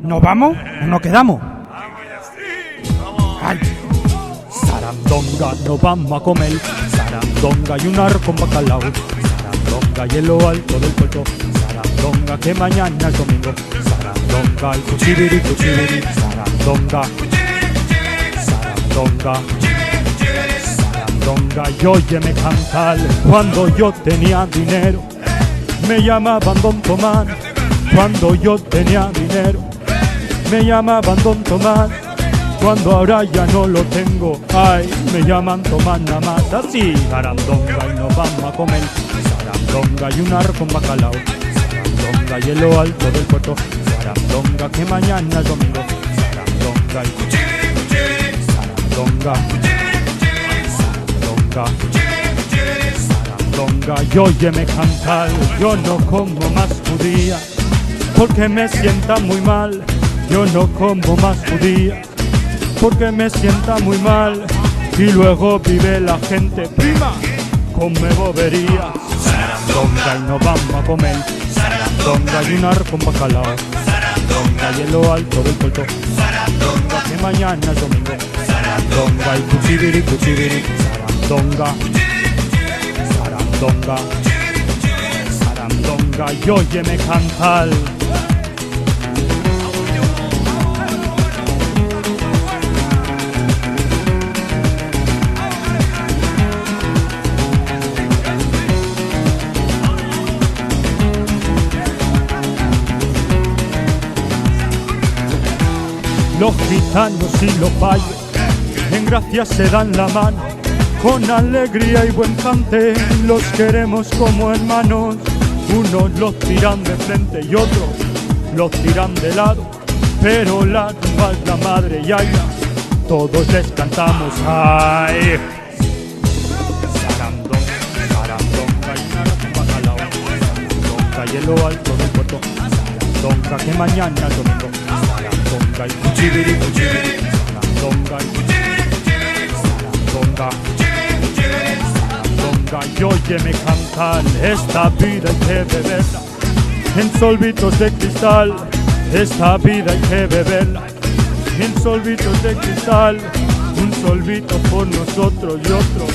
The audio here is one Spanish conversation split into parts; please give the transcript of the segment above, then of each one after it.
¿Nos vamos o nos quedamos? ¡Ay! Sarandonga, nos vamos a comer. Sarandonga y un arroz con bacalao. Sarandonga y en lo alto del puerto. Sarandonga que mañana es domingo. Sarandonga y cuchibiri, cuchibiri. Sarandonga. Sarandonga. Sarandonga y óyeme cantar. Cuando yo tenía dinero me llamaban Don Tomás. Cuando yo tenía dinero me llamaban Don Tomás. Cuando ahora ya no lo tengo, ay, me llaman Tomás nada más. Así, sarandonga y nos vamos a comer. Sarandonga y un arroz con bacalao. Sarandonga y en lo alto del puerto. Sarandonga que mañana es domingo. Sarandonga y sarandonga. Sarandonga. Sarandonga y óyeme cantar. Yo no como más judía porque me sienta muy mal. Yo no como más judía porque me sienta muy mal. Y luego vive la gente, prima, come bobería. Sarandonga y nos vamos a comer. Sarandonga y un arroz con bacalao. Sarandonga y en lo alto del puerto. Sarandonga que mañana es domingo. Sarandonga y cuchibiri, cuchibiri. Sarandonga. Sarandonga. Sarandonga y óyeme cantar. Los gitanos y los payos en gracia se dan la mano, con alegría y buen cante los queremos como hermanos. Unos los tiran de frente y otros los tiran de lado, pero la tumba es la madre y allá todos les cantamos ay. Sarandonga, sarandonga y un arroz con bacalao. Sarandonga y en lo alto del puerto. Sarandonga que mañana es domingo. Sarandonga y cuchibiri, cuchibiri. Sarandonga y sarandonga. Sarandonga y óyeme cantar. Esta vida hay que beberla en solvitos de cristal. Esta vida hay que beberla en solvitos de cristal. Un solvito por nosotros y otro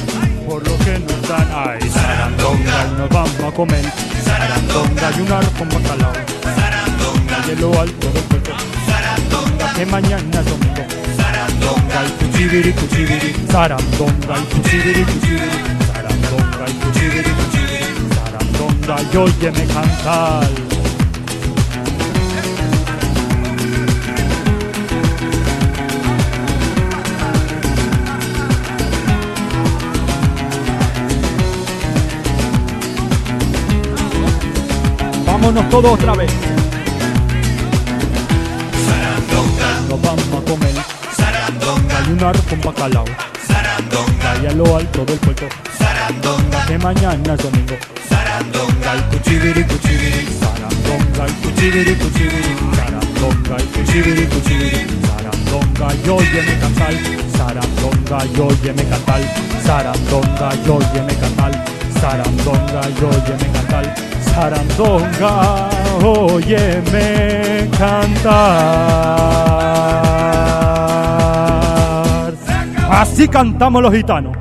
por lo que nos dan. Ay, sarandonga y nos vamos a comer. Sarandonga y un arroz con bacalao. Sarandonga y en lo alto del puerto. Sarandonga que mañana es domingo. Sarandonga y cuchibiri, cuchibiri. Sarandonga y cuchibiri, cuchibiri. Sarandonga y cuchibiri, cuchibiri. Sarandonga y óyeme cantar. Vámonos todos otra vez. Sarandonga, Nos vamos a comer. sarandonga, Hay un arroz con bacalao. sarandonga, Y a lo alto del puerto. sarandonga, Que mañana es domingo. sarandonga, Y cuchibiri, cuchibiri. Sarandonga y cuchibiri, cuchibiri. Sarandonga y cuchibiri, cuchibiri. Sarandonga y óyeme cantar. Sarandonga y óyeme cantar. Sarandonga y óyeme cantar. Sarandonga y óyeme cantar. Sarandonga, óyeme cantar. Así cantamos los gitanos.